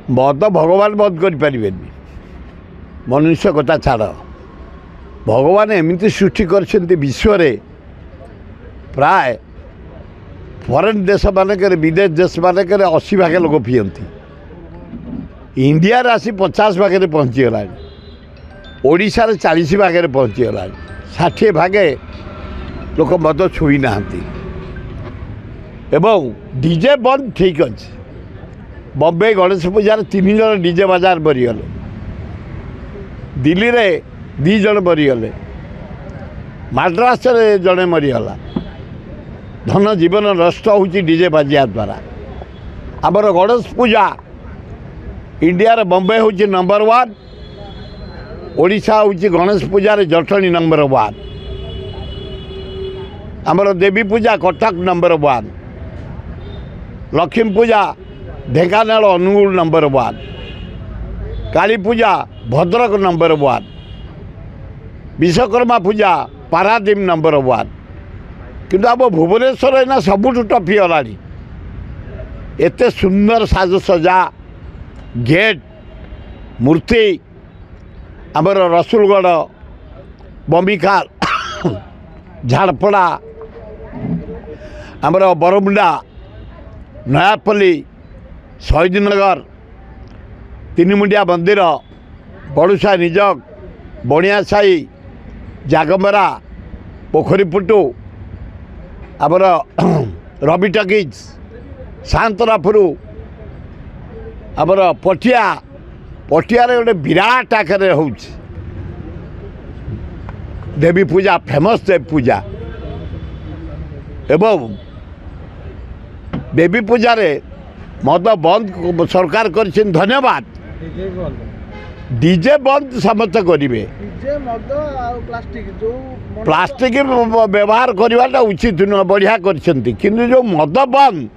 मद भगवान बंद कर मनुष्य कथा छाड़ भगवान एमती सृष्टि कर विश्व प्राय फरेन देश मानक विदेश देश मानक 80 भाग लोक पियंती इंडिया आसी 50 भाग पहुँचीगला ओडिशा 40 भाग पहुँचीगला 60 भागे लोक मद छुई ना एवं डीजे बंद ठीक अच्छे बम्बे गणेश पूजार 3 जन डीजे बाजार मरीगले दिल्ली रे 2 जन मरीगले मद्रास रे जड़े मरीगला धन जीवन नष्ट हो डीजे बाजिया द्वारा आमर गणेश पूजा इंडिया रे बम्बे हूँ नंबर 1 ओडिशा हूँ गणेश पूजार जटणी नंबर 1 आमर देवी पूजा कटक नंबर 1 लक्ष्मी पूजा ढेंकानाल अनुगुल नंबर 1 काली पूजा भद्रक नंबर 1 विश्वकर्मा पूजा पारादीप नंबर 1 किंतु आम भुवनेश्वर एना सबुठ टपी गला एत सुंदर साजसजा गेट मूर्ति आमर रसुलगढ़ बम्बिखाल झाड़पड़ा आमर बरमुंडा नयापल्ली शहीदनगर तीनमुंडिया मंदिर बड़ुसा निजक बणियासाई जागमरा पोखरीपुटू आमर रवि टकीज सांतरापुर आमर पटिया पटियारे गोटे विराट आकार हो देवी पूजा फेमस देवी पूजा एवं देवी पूजा रे मद बंद सरकार कर धन्यवाद डीजे बंद समस्त करेंगे प्लास्टिक व्यवहार करवाटा उचित नुह बढ़िया कर जो मद बंद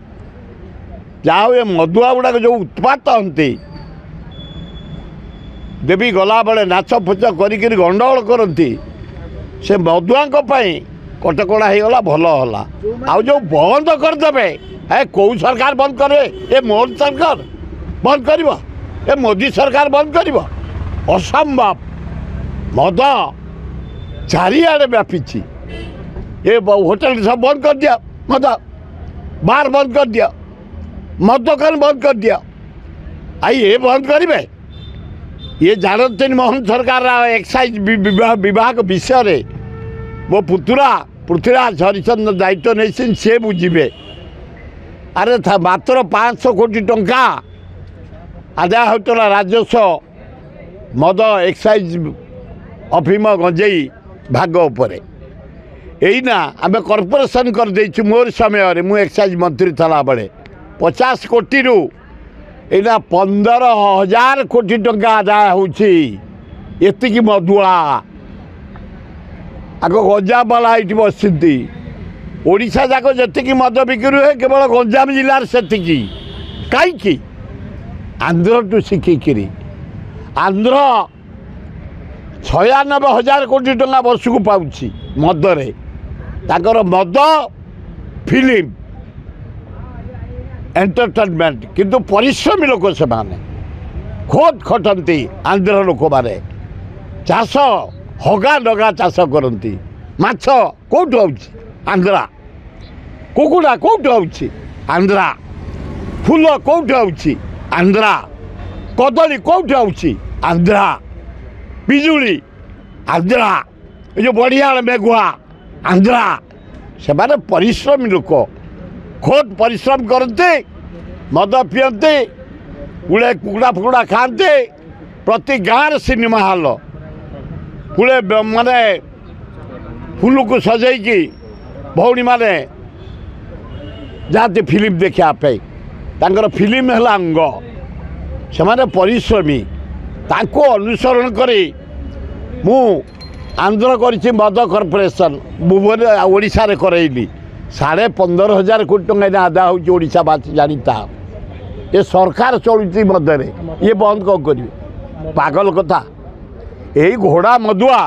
जाओ ये मदुआ गुड़ाक जो उत्पात हमें देवी गला बेले नाच फुच कर गंडगोल करती से मदुआ कटकड़ा हो गला भल है आउ जो बंद करदे ए कौ सरकार बंद करे ए मोदी सरकार बंद कर ए मोदी सरकार बंद कर असंभव मद चारिआडे व्यापी ये होटल सब बंद कर दिया मद बार बंद कर दिया मद दुकान बंद कर दिया आई ये बंद करेंगे ये जानते मोहन सरकार एक्साइज विभाग विषय मो पुतुरा पृथ्वीराज हरिचंद्र दायित्व नहीं सी बुझे अरे था मात्र 500 कोटी टंका आदाय होता राजस्व मद एक्साइज अफिम गंजेई भाग उपर यहीना आम कॉर्पोरेशन कर देचु मोर समय मु एक्साइज मंत्री थला बेले 50 कोटी रु एना 15,000 कोटी टंका आदाय होती मधुआ आग गंजाम वाला ये बसती ओडिशा जाक जी मद बिक्री हुए केवल गंजाम जिलार से कहीं आंध्र टू शिखिकी आंध्र 96,000 कोटी टंका वर्ष को पाँच मदरे ताकर मद फिल्म एंटरटेनमेंट किंतु परिश्रमी लोक से माने खोद खटती आंध्र लोक माने चाष हगा डगा चाष करती माछ कौट हो आंध्रा कुकुड़ा कौट हो आंध्रा फूल कौट हो आंध्रा कदली कौट हो आंध्रा बिजुली आंध्रा ये बढ़िया मेघुआ आंध्रा से माने परिश्रमी लोक खोद परिश्रम करते मद पियंते गुड़े कुकुड़ा फुकुड़ा खाते प्रति गाँव सिनेमा हॉल गुड़े माने फूल को सजाई भौणी माने जाते फिल्म देखापी फिल्म है अंग से माने परिश्रमी ताको अनुसरण करी मु आंध्र करी मद कॉर्पोरेशन भुवन ओडिशा रे करैली 15,500 कोटी टंका आदाय होशा बासी जाता ये सरकार चलुची मदरे ये बंद कौन करेंगे पागल कथा यही घोड़ा मधुआ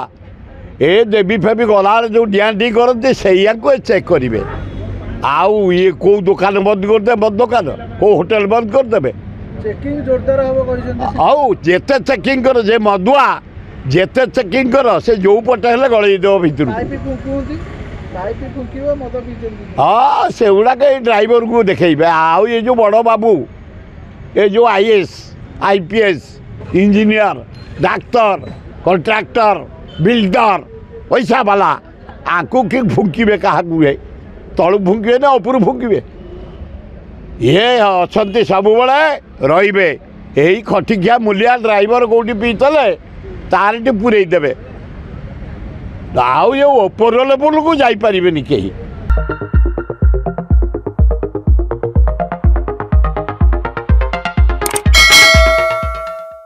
ए देवी फेबी गला जो डिया डी करते से चेक करेंगे आउ ये कौ दुकान बंद करदे मद दुकान कौ होटेल बंद करदे चेकिंग जोरदार हम कहिसेंती आउ जेते चेकिंग कर जे मदुआ जेते चेकिंग कर से जो पटे हेले गलई देव भितर पाइप फुंकुंती पाइप फुंकिबो मद पीचंती हाँ से गुड़ाक ड्राइवर को देखेबे आउ ये जो बड़ बाबू ये जो IAS IPS engineer doctor contractor builder पैसा वाला आकू कि फुंकिबे क्या तलू फुंकिबे ना ऊपर फुंकिबे ये अच्छा सब रे यही खटिकिया मूलिया ड्राइवर कौटी पीतले तार पूरे देवे आउ ये ओपर लेवल को जापर कहीं